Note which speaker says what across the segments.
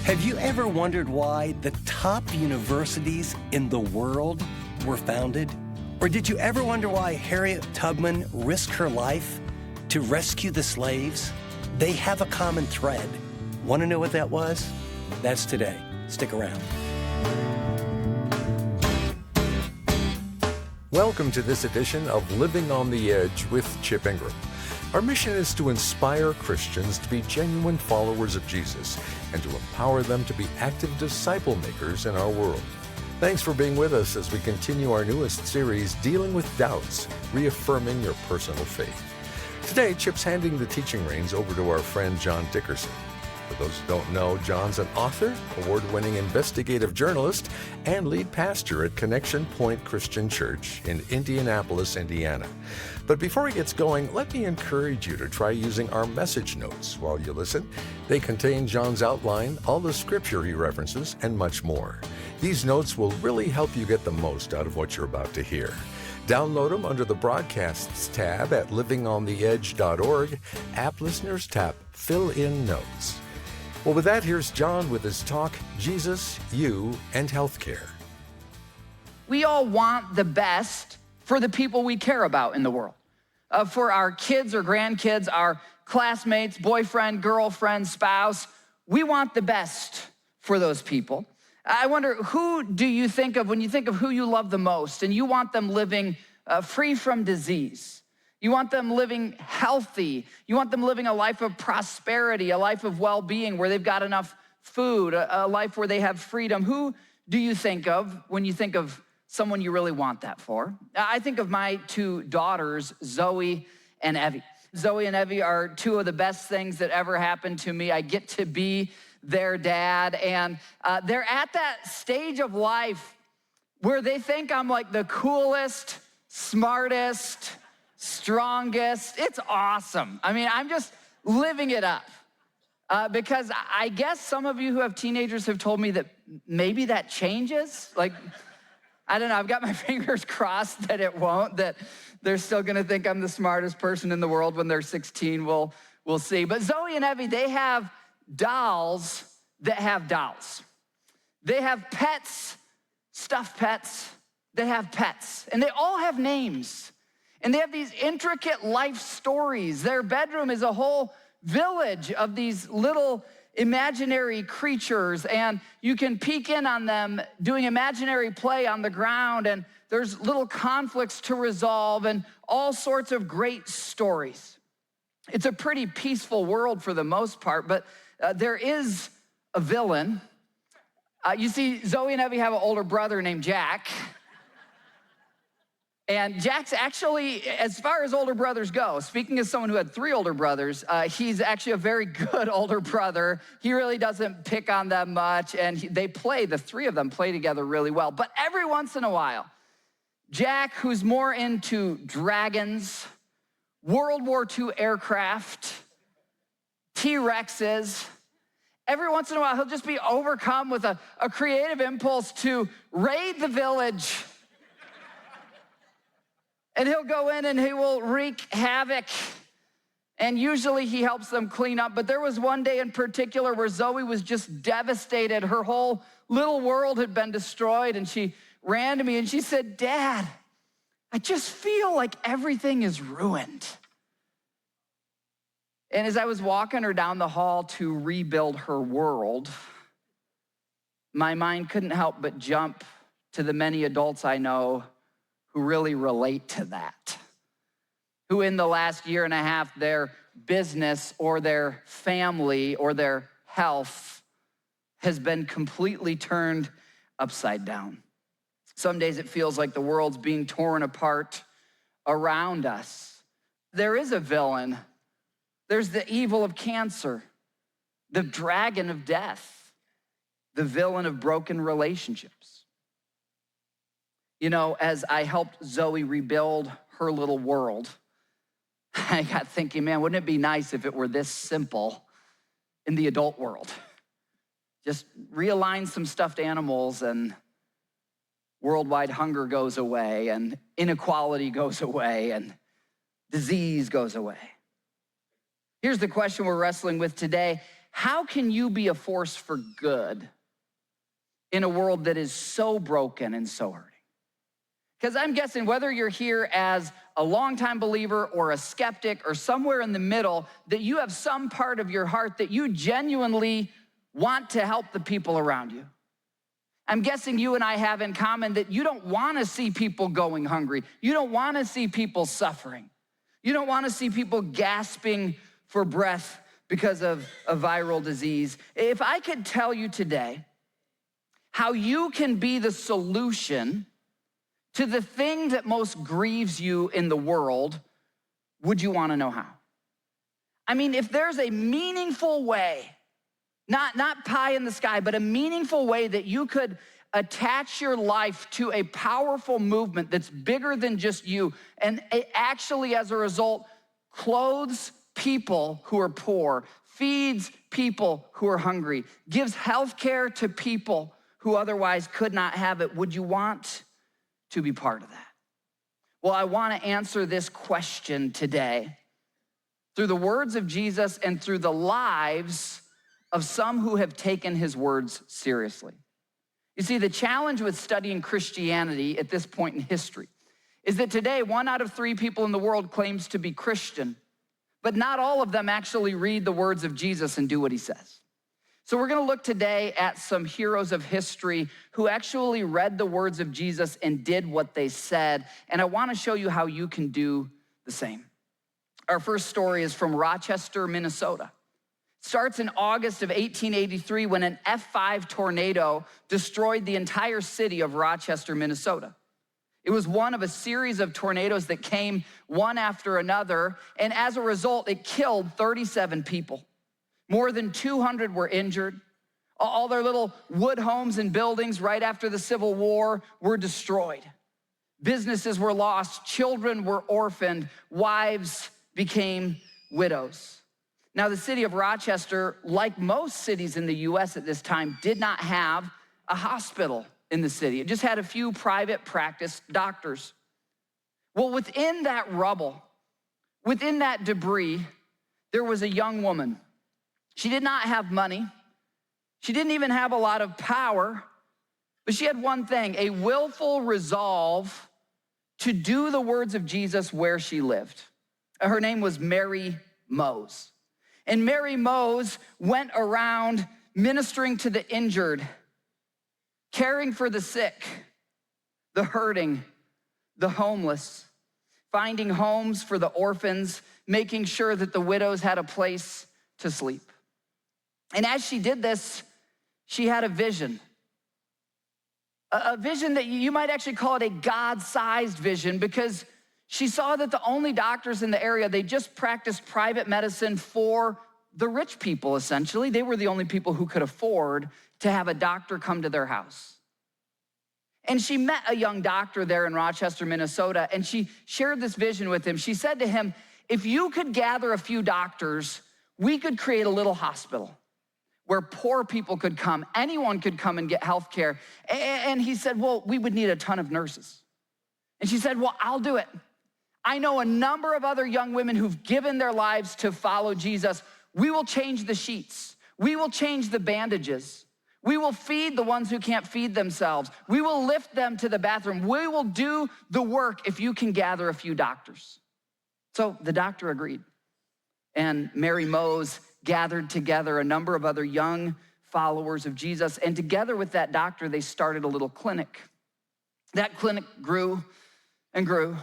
Speaker 1: Have you ever wondered why the top universities in the world were founded? Or did you ever wonder why Harriet Tubman risked her life to rescue the slaves? They have a common thread. Want to know what that was? That's today. Stick around.
Speaker 2: Welcome to this edition of Living on the Edge with Chip Ingram. Our mission is to inspire Christians to be genuine followers of Jesus and to empower them to be active disciple makers in our world. Thanks for being with us as we continue our newest series, Dealing with Doubts, Reaffirming Your Personal Faith. Today, Chip's handing the teaching reins over to our friend John Dickerson. For those who don't know, John's an author, award-winning investigative journalist, and lead pastor at Connection Point Christian Church in Indianapolis, Indiana. But before he gets going, let me encourage you to try using our message notes while you listen. They contain John's outline, all the scripture he references, and much more. These notes will really help you get the most out of what you're about to hear. Download them under the Broadcasts tab at livingontheedge.org. App Listeners tap Fill in Notes. Well, with that, here's John with his talk, Jesus, You, and Healthcare.
Speaker 3: We all want the best for the people we care about in the world. For our kids or grandkids, our classmates, boyfriend, girlfriend, spouse, we want the best for those people. I wonder, who do you think of when you think of who you love the most and you want them living free from disease? You want them living healthy. You want them living a life of prosperity, a life of well-being where they've got enough food, a life where they have freedom. Who do you think of when you think of someone you really want that for? I think of my two daughters, Zoe and Evie. Zoe and Evie are two of the best things that ever happened to me. I get to be their dad, and they're at that stage of life where they think I'm like the coolest, smartest, strongest. It's awesome. I mean, I'm just living it up because I guess some of you who have teenagers have told me that maybe that changes. Like, I don't know, I've got my fingers crossed that it won't, that they're still gonna think I'm the smartest person in the world when they're 16, we'll see. But Zoe and Evie, they have dolls that have dolls. They have pets, stuffed pets, that have pets, and they all have names. And they have these intricate life stories. Their bedroom is a whole village of these little imaginary creatures, and you can peek in on them doing imaginary play on the ground, and there's little conflicts to resolve and all sorts of great stories. It's a pretty peaceful world for the most part, but there is a villain. You see, Zoe and Evie have an older brother named Jack. And Jack's actually, as far as older brothers go, speaking as someone who had three older brothers, he's actually a very good older brother. He really doesn't pick on them much, and the three of them play together really well. But every once in a while, Jack, who's more into dragons, World War II aircraft, T-Rexes, every once in a while, he'll just be overcome with a creative impulse to raid the village. And he'll go in and he will wreak havoc. And usually he helps them clean up. But there was one day in particular where Zoe was just devastated. Her whole little world had been destroyed. And she ran to me and she said, "Dad, I just feel like everything is ruined." And as I was walking her down the hall to rebuild her world, my mind couldn't help but jump to the many adults I know who really relate to that, who in the last year and a half, their business or their family or their health has been completely turned upside down. Some days it feels like the world's being torn apart around us. There is a villain. There's the evil of cancer, the dragon of death, the villain of broken relationships. You know, as I helped Zoe rebuild her little world, I got thinking, man, wouldn't it be nice if it were this simple in the adult world? Just realign some stuffed animals and worldwide hunger goes away and inequality goes away and disease goes away. Here's the question we're wrestling with today. how can you be a force for good in a world that is so broken and so hurting? Because I'm guessing whether you're here as a longtime believer or a skeptic or somewhere in the middle, that you have some part of your heart that you genuinely want to help the people around you. I'm guessing you and I have in common that you don't want to see people going hungry. You don't want to see people suffering. You don't want to see people gasping for breath because of a viral disease. If I could tell you today how you can be the solution to the thing that most grieves you in the world, would you want to know how? I mean, if there's a meaningful way, not pie in the sky, but a meaningful way that you could attach your life to a powerful movement that's bigger than just you, and it actually, as a result, clothes people who are poor, feeds people who are hungry, gives health care to people who otherwise could not have it, would you want to be part of that? Well, I want to answer this question today through the words of Jesus and through the lives of some who have taken his words seriously. You see, the challenge with studying Christianity at this point in history is that today 1 out of 3 people in the world claims to be Christian, but not all of them actually read the words of Jesus and do what he says. So we're gonna look today at some heroes of history who actually read the words of Jesus and did what they said, and I wanna show you how you can do the same. Our first story is from Rochester, Minnesota. It starts in August of 1883 when an F5 tornado destroyed the entire city of Rochester, Minnesota. It was one of a series of tornadoes that came one after another, and as a result, it killed 37 people. More than 200 were injured. All their little wood homes and buildings right after the Civil War were destroyed. Businesses were lost, children were orphaned, wives became widows. Now, the city of Rochester, like most cities in the US at this time, did not have a hospital in the city. It just had a few private practice doctors. Well, within that rubble, within that debris, there was a young woman. She did not have money. She didn't even have a lot of power, but she had one thing, a willful resolve to do the words of Jesus where she lived. Her name was Mary Mose. And Mary Mose went around ministering to the injured, caring for the sick, the hurting, the homeless, finding homes for the orphans, making sure that the widows had a place to sleep. And as she did this, she had a vision. A vision that you might actually call it a God-sized vision, because she saw that the only doctors in the area, they just practiced private medicine for the rich people, essentially. They were the only people who could afford to have a doctor come to their house. And she met a young doctor there in Rochester, Minnesota, and she shared this vision with him. She said to him, if you could gather a few doctors, we could create a little hospital where poor people could come, anyone could come and get health care. And he said, well, we would need a ton of nurses. And she said, well, I'll do it. I know a number of other young women who've given their lives to follow Jesus. We will change the sheets. We will change the bandages. We will feed the ones who can't feed themselves. We will lift them to the bathroom. We will do the work if you can gather a few doctors. So the doctor agreed. And Mary Mose gathered together a number of other young followers of Jesus. And together with that doctor, they started a little clinic. That clinic grew and grew.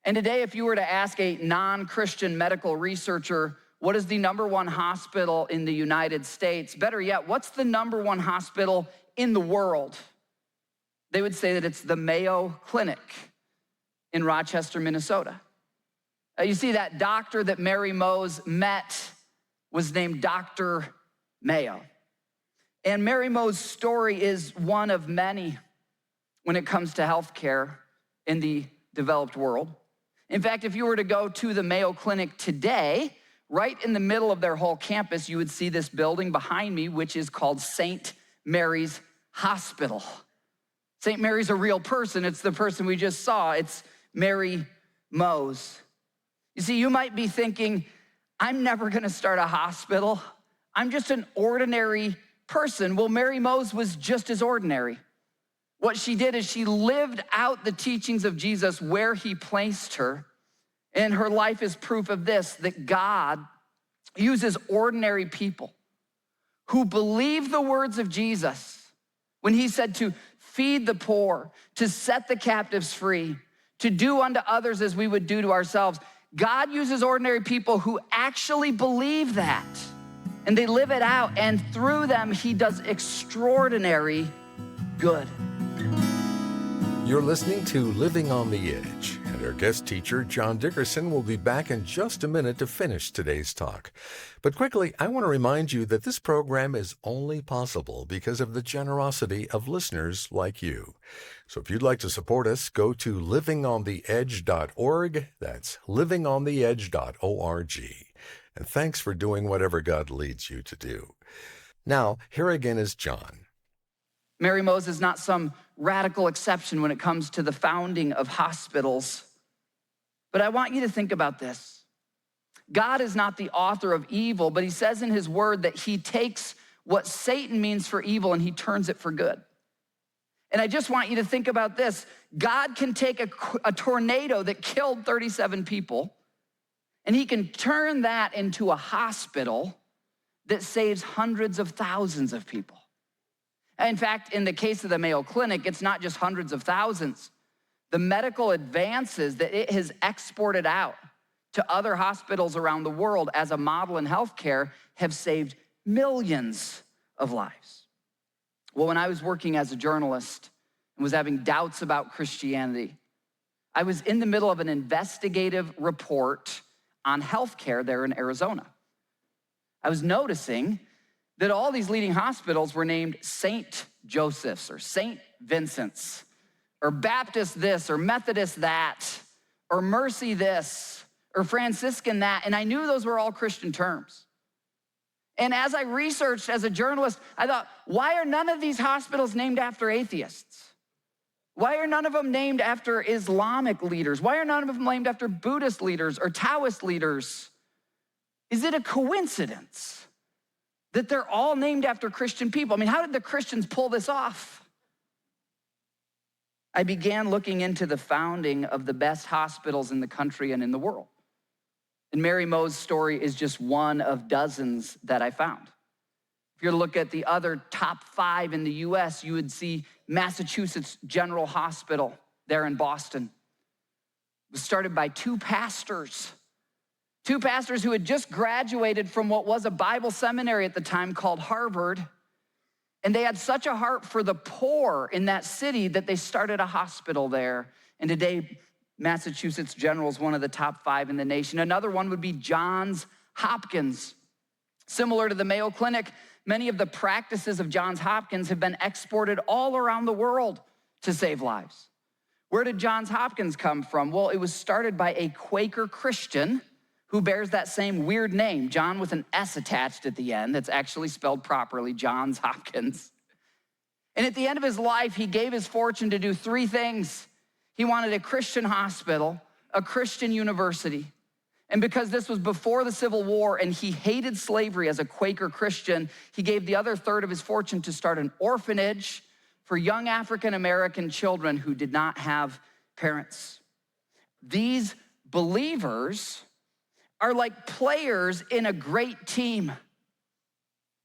Speaker 3: And today, if you were to ask a non-Christian medical researcher, what is the #1 hospital in the United States? Better yet, what's the #1 hospital in the world? They would say that it's the Mayo Clinic in Rochester, Minnesota. You see, that doctor that Mary Mose met was named Dr. Mayo. And Mary Mose's story is one of many when it comes to healthcare in the developed world. In fact, if you were to go to the Mayo Clinic today, right in the middle of their whole campus, you would see this building behind me, which is called St. Mary's Hospital. St. Mary's a real person. It's the person we just saw. It's Mary Mose. You see, you might be thinking, I'm never gonna start a hospital. I'm just an ordinary person. Well, Mary Mose was just as ordinary. What she did is she lived out the teachings of Jesus where he placed her. And her life is proof of this, that God uses ordinary people who believe the words of Jesus when he said to feed the poor, to set the captives free, to do unto others as we would do to ourselves. God uses ordinary people who actually believe that, and they live it out, and through them, he does extraordinary good.
Speaker 2: You're listening to Living on the Edge, and our guest teacher, John Dickerson, will be back in just a minute to finish today's talk. But quickly, I want to remind you that this program is only possible because of the generosity of listeners like you. So if you'd like to support us, go to livingontheedge.org. That's livingontheedge.org. And thanks for doing whatever God leads you to do. Now, here again is John.
Speaker 3: Mary Mose is not some radical exception when it comes to the founding of hospitals. But I want you to think about this. God is not the author of evil, but he says in his word that he takes what Satan means for evil and he turns it for good. And I just want you to think about this. God can take a tornado that killed 37 people, and he can turn that into a hospital that saves hundreds of thousands of people. In fact, in the case of the Mayo Clinic, it's not just hundreds of thousands. The medical advances that it has exported out to other hospitals around the world as a model in healthcare have saved millions of lives. Well, when I was working as a journalist and was having doubts about Christianity, I was in the middle of an investigative report on healthcare there in Arizona. I was noticing that all these leading hospitals were named St. Joseph's or St. Vincent's or Baptist this or Methodist that or Mercy this or Franciscan that, and I knew those were all Christian terms. And as I researched as a journalist, I thought, why are none of these hospitals named after atheists? Why are none of them named after Islamic leaders? Why are none of them named after Buddhist leaders or Taoist leaders? Is it a coincidence that they're all named after Christian people? I mean, how did the Christians pull this off? I began looking into the founding of the best hospitals in the country and in the world. And Mary Mo's story is just one of dozens that I found. If you look at the other top 5 in the US, you would see Massachusetts General Hospital there in Boston. It was started by two pastors who had just graduated from what was a Bible seminary at the time called Harvard. And they had such a heart for the poor in that city that they started a hospital there. And today, Massachusetts General is one of the top 5 in the nation. Another one would be Johns Hopkins. Similar to the Mayo Clinic, many of the practices of Johns Hopkins have been exported all around the world to save lives. Where did Johns Hopkins come from? Well, it was started by a Quaker Christian who bears that same weird name, John with an S attached at the end, that's actually spelled properly, Johns Hopkins. And at the end of his life, he gave his fortune to do 3 things. He wanted a Christian hospital, a Christian university, and because this was before the Civil War and he hated slavery as a Quaker Christian, he gave the other third of his fortune to start an orphanage for young African-American children who did not have parents. These believers are like players in a great team.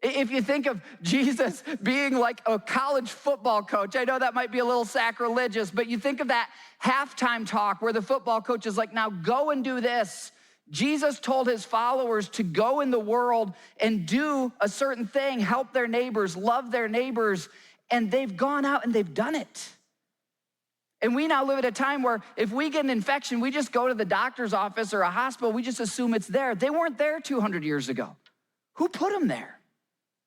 Speaker 3: If you think of Jesus being like a college football coach, I know that might be a little sacrilegious, but you think of that halftime talk where the football coach is like, now go and do this. Jesus told his followers to go in the world and do a certain thing, help their neighbors, love their neighbors, and they've gone out and they've done it. And we now live at a time where if we get an infection, we just go to the doctor's office or a hospital, we just assume it's there. They weren't there 200 years ago. Who put them there?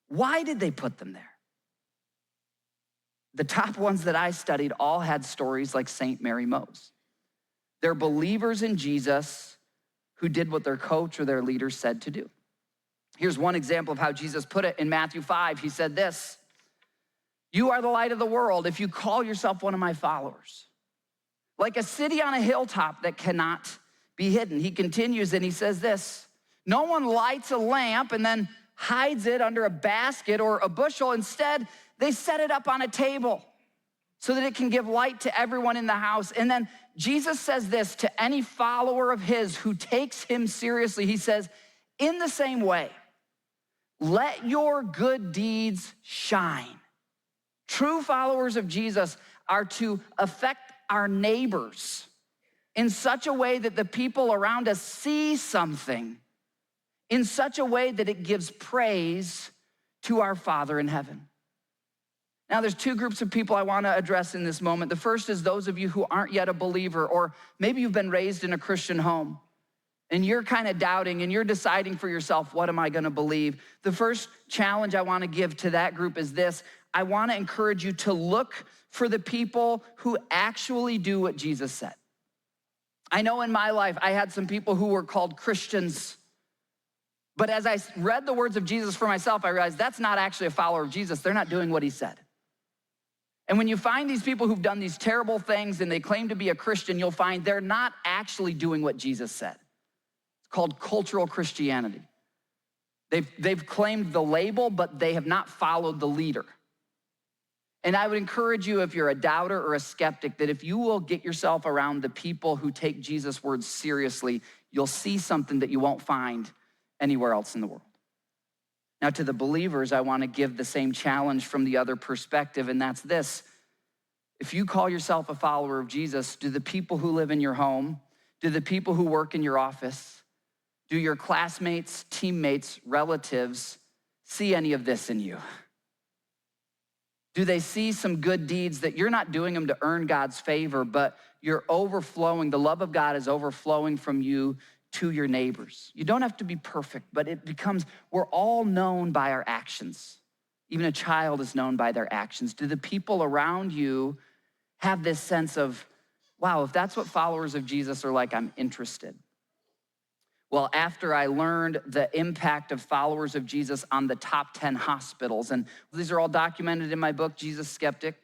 Speaker 3: Why did they put them there? The top ones that I studied all had stories like St. Mary Mose. They're believers in Jesus who did what their coach or their leader said to do. Here's one example of how Jesus put it in Matthew 5. He said this, "You are the light of the world if you call yourself one of my followers. Like a city on a hilltop that cannot be hidden." He continues and he says this, "No one lights a lamp and then hides it under a basket or a bushel. Instead, they set it up on a table so that it can give light to everyone in the house. And then Jesus says this to any follower of his who takes him seriously. He says, in the same way, let your good deeds shine. True followers of Jesus are to affect our neighbors in such a way that the people around us see something, in such a way that it gives praise to our Father in heaven. Now, there's two groups of people I want to address in this moment. The first is those of you who aren't yet a believer, or maybe you've been raised in a Christian home and you're kind of doubting and you're deciding for yourself, what am I going to believe? The first challenge I want to give to that group is this. I want to encourage you to look for the people who actually do what Jesus said. I know in my life, I had some people who were called Christians, but as I read the words of Jesus for myself, I realized that's not actually a follower of Jesus. They're not doing what he said. And when you find these people who've done these terrible things and they claim to be a Christian, you'll find they're not actually doing what Jesus said. It's called cultural Christianity. They've claimed the label, but they have not followed the leader. And I would encourage you, if you're a doubter or a skeptic, that if you will get yourself around the people who take Jesus' words seriously, you'll see something that you won't find anywhere else in the world. Now, to the believers, I want to give the same challenge from the other perspective, and that's this. If you call yourself a follower of Jesus, do the people who live in your home, do the people who work in your office, do your classmates, teammates, relatives see any of this in you? Do they see some good deeds that you're not doing them to earn God's favor, but you're overflowing, the love of God is overflowing from you to your neighbors? You don't have to be perfect, but it becomes, we're all known by our actions. Even a child is known by their actions. Do the people around you have this sense of, wow, if that's what followers of Jesus are like, I'm interested? Well, after I learned the impact of followers of Jesus on the top 10 hospitals, and these are all documented in my book, Jesus Skeptic,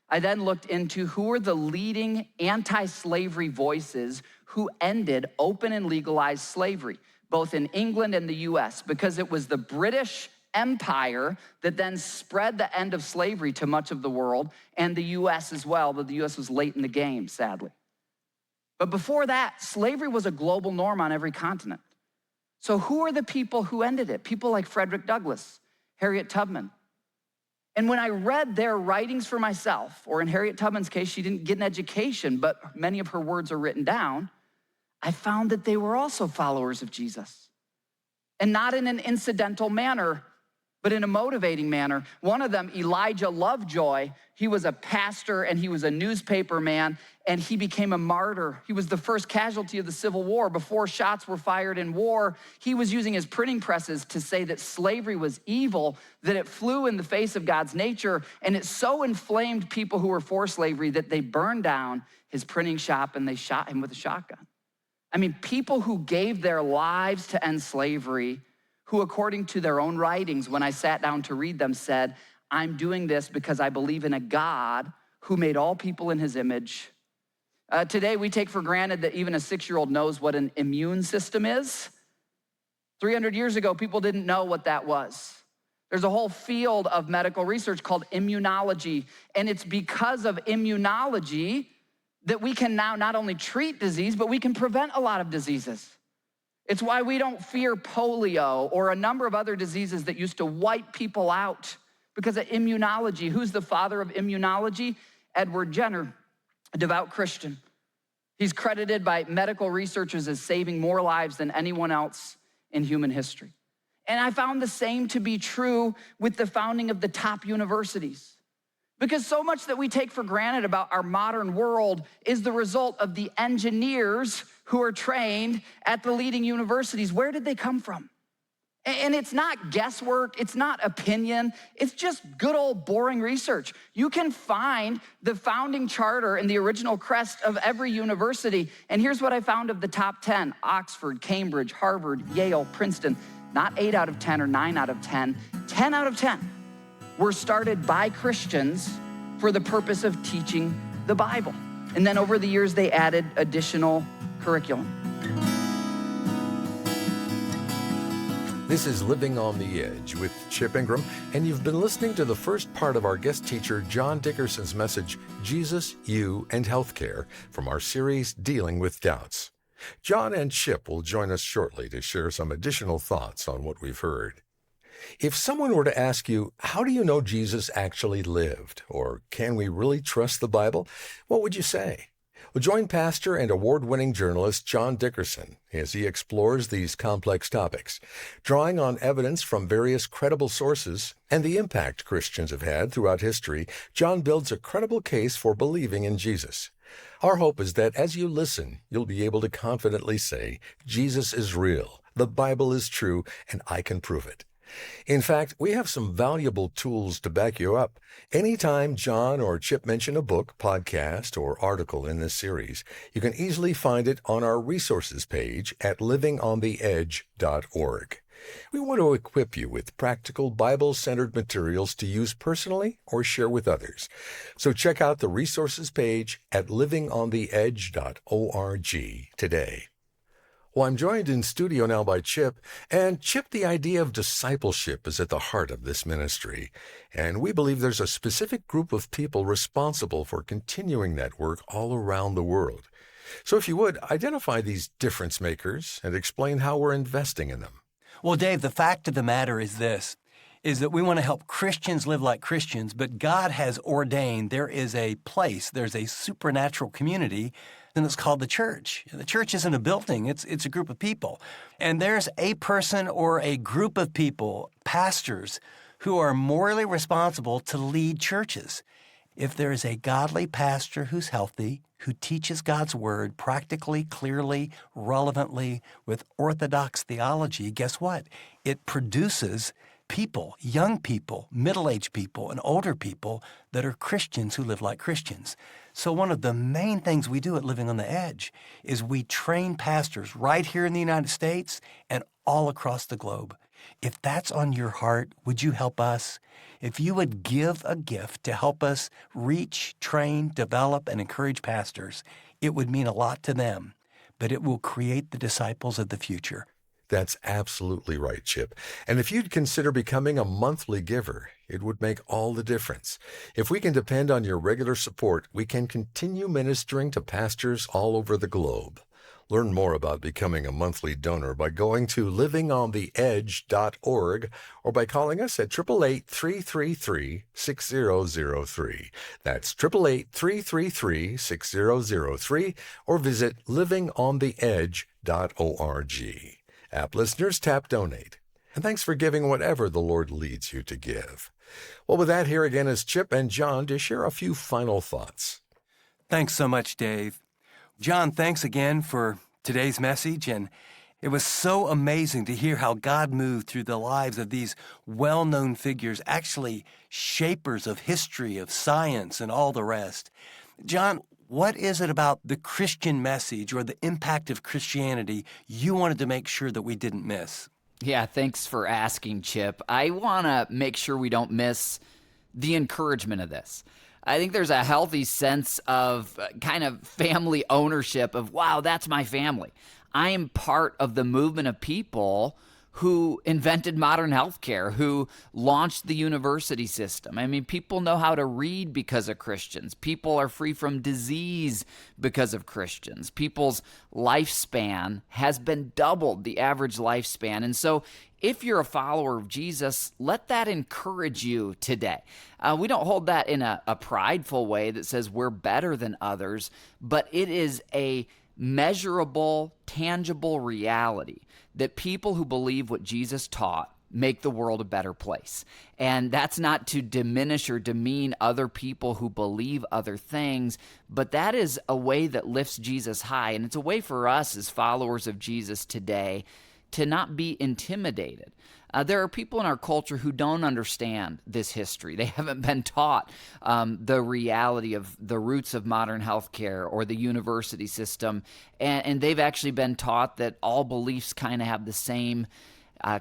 Speaker 3: I then looked into who were the leading anti-slavery voices who ended open and legalized slavery, both in England and the US, because it was the British Empire that then spread the end of slavery to much of the world, and the US as well, but the US was late in the game, sadly. But before that, slavery was a global norm on every continent. So who are the people who ended it? People like Frederick Douglass, Harriet Tubman. And when I read their writings for myself, or in Harriet Tubman's case, she didn't get an education, but many of her words are written down, I found that they were also followers of Jesus. And not in an incidental manner, but in a motivating manner. One of them, Elijah Lovejoy, he was a pastor and he was a newspaper man, and he became a martyr. He was the first casualty of the Civil War. Before shots were fired in war, he was using his printing presses to say that slavery was evil, that it flew in the face of God's nature, and it so inflamed people who were for slavery that they burned down his printing shop and they shot him with a shotgun. I mean, people who gave their lives to end slavery, who according to their own writings, when I sat down to read them, said, I'm doing this because I believe in a God who made all people in his image. Today, we take for granted that even a 6-year-old knows what an immune system is. 300 years ago, people didn't know what that was. There's a whole field of medical research called immunology, and it's because of immunology that we can now not only treat disease, but we can prevent a lot of diseases. It's why we don't fear polio or a number of other diseases that used to wipe people out because of immunology. Who's the father of immunology? Edward Jenner, a devout Christian. He's credited by medical researchers as saving more lives than anyone else in human history. And I found the same to be true with the founding of the top universities. Because so much that we take for granted about our modern world is the result of the engineers who are trained at the leading universities. Where did they come from? And it's not guesswork, it's not opinion, it's just good old boring research. You can find the founding charter and the original crest of every university. And here's what I found of the top 10: Oxford, Cambridge, Harvard, Yale, Princeton. Not 8 out of 10 or 9 out of 10, 10 out of 10 were started by Christians for the purpose of teaching the Bible. And then over the years, they added additional curriculum.
Speaker 2: This is Living on the Edge with Chip Ingram, and you've been listening to the first part of our guest teacher John Dickerson's message, Jesus, You, and Healthcare, from our series Dealing with Doubts. John and Chip will join us shortly to share some additional thoughts on what we've heard. If someone were to ask you, how do you know Jesus actually lived? Or can we really trust the Bible? What would you say? Well, join pastor and award-winning journalist John Dickerson as he explores these complex topics, drawing on evidence from various credible sources and the impact Christians have had throughout history. John builds a credible case for believing in Jesus. Our hope is that as you listen, you'll be able to confidently say, Jesus is real, the Bible is true, and I can prove it. In fact, we have some valuable tools to back you up. Anytime John or Chip mention a book, podcast, or article in this series, you can easily find it on our resources page at livingontheedge.org. We want to equip you with practical Bible-centered materials to use personally or share with others. So check out the resources page at livingontheedge.org today. Well, I'm joined in studio now by Chip, and Chip, the idea of discipleship is at the heart of this ministry, and we believe there's a specific group of people responsible for continuing that work all around the world. So if you would, identify these difference makers and explain how we're investing in them.
Speaker 1: Well, Dave, the fact of the matter is this, is that we want to help Christians live like Christians, but God has ordained there is a place, there's a supernatural community, and it's called the church. The church isn't a building, it's a group of people. And there's a person or a group of people, pastors, who are morally responsible to lead churches. If there is a godly pastor who's healthy, who teaches God's word practically, clearly, relevantly, with orthodox theology, guess what? It produces people, young people, middle-aged people, and older people that are Christians who live like Christians. So one of the main things we do at Living on the Edge is we train pastors right here in the United States and all across the globe. If that's on your heart, would you help us? If you would give a gift to help us reach, train, develop, and encourage pastors, it would mean a lot to them, but it will create the disciples of the future.
Speaker 2: That's absolutely right, Chip. And if you'd consider becoming a monthly giver, it would make all the difference. If we can depend on your regular support, we can continue ministering to pastors all over the globe. Learn more about becoming a monthly donor by going to livingontheedge.org or by calling us at 888-333-6003. That's 888-333-6003 or visit livingontheedge.org. App listeners, tap donate. And thanks for giving whatever the Lord leads you to give. Well, with that, here again is Chip and John to share a few final thoughts.
Speaker 1: Thanks so much, Dave. John, thanks again for today's message. And it was so amazing to hear how God moved through the lives of these well-known figures, actually shapers of history, of science, and all the rest. John, what is it about the Christian message or the impact of Christianity you wanted to make sure that we didn't miss?
Speaker 3: Yeah, thanks for asking, Chip. I want to make sure we don't miss the encouragement of this. I think there's a healthy sense of kind of family ownership of, wow, that's my family. I am part of the movement of people who invented modern healthcare, who launched the university system. I mean, people know how to read because of Christians. People are free from disease because of Christians. People's lifespan has been doubled, the average lifespan. And so if you're a follower of Jesus, let that encourage you today. We don't hold that in a prideful way that says we're better than others, but it is a measurable, tangible reality that people who believe what Jesus taught make the world a better place. And that's not to diminish or demean other people who believe other things, but that is a way that lifts Jesus high. And it's a way for us as followers of Jesus today to not be intimidated. There are people in our culture who don't understand this history. They haven't been taught the reality of the roots of modern healthcare or the university system, and they've actually been taught that all beliefs kind of have the same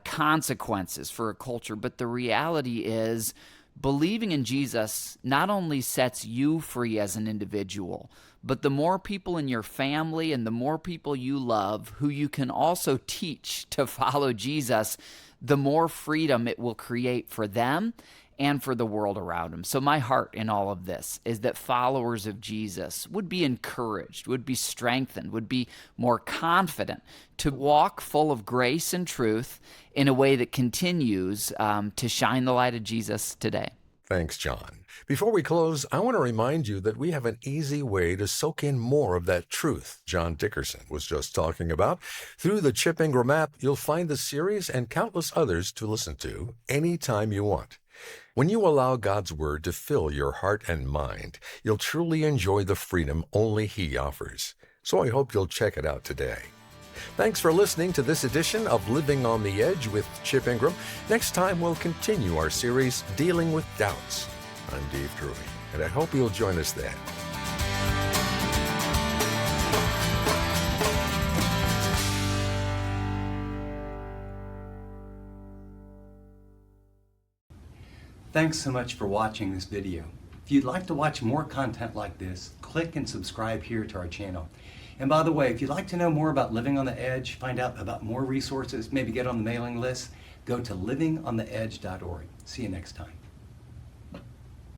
Speaker 3: consequences for a culture. But the reality is, believing in Jesus not only sets you free as an individual, but the more people in your family and the more people you love who you can also teach to follow Jesus,
Speaker 4: the more freedom it will create for them and for the world around them. So my heart in all of this is that followers of Jesus would be encouraged, would be strengthened, would be more confident to walk full of grace and truth in a way that continues to shine the light of Jesus today.
Speaker 2: Thanks, John. Before we close, I want to remind you that we have an easy way to soak in more of that truth John Dickerson was just talking about. Through the Chip Ingram app, you'll find the series and countless others to listen to anytime you want. When you allow God's Word to fill your heart and mind, you'll truly enjoy the freedom only He offers. So I hope you'll check it out today. Thanks for listening to this edition of Living on the Edge with Chip Ingram. Next time, we'll continue our series, Dealing with Doubts. I'm Dave Drury, and I hope you'll join us then.
Speaker 1: Thanks so much for watching this video. If you'd like to watch more content like this, click and subscribe here to our channel. And by the way, if you'd like to know more about Living on the Edge, find out about more resources, maybe get on the mailing list, go to livingontheedge.org. See you next time.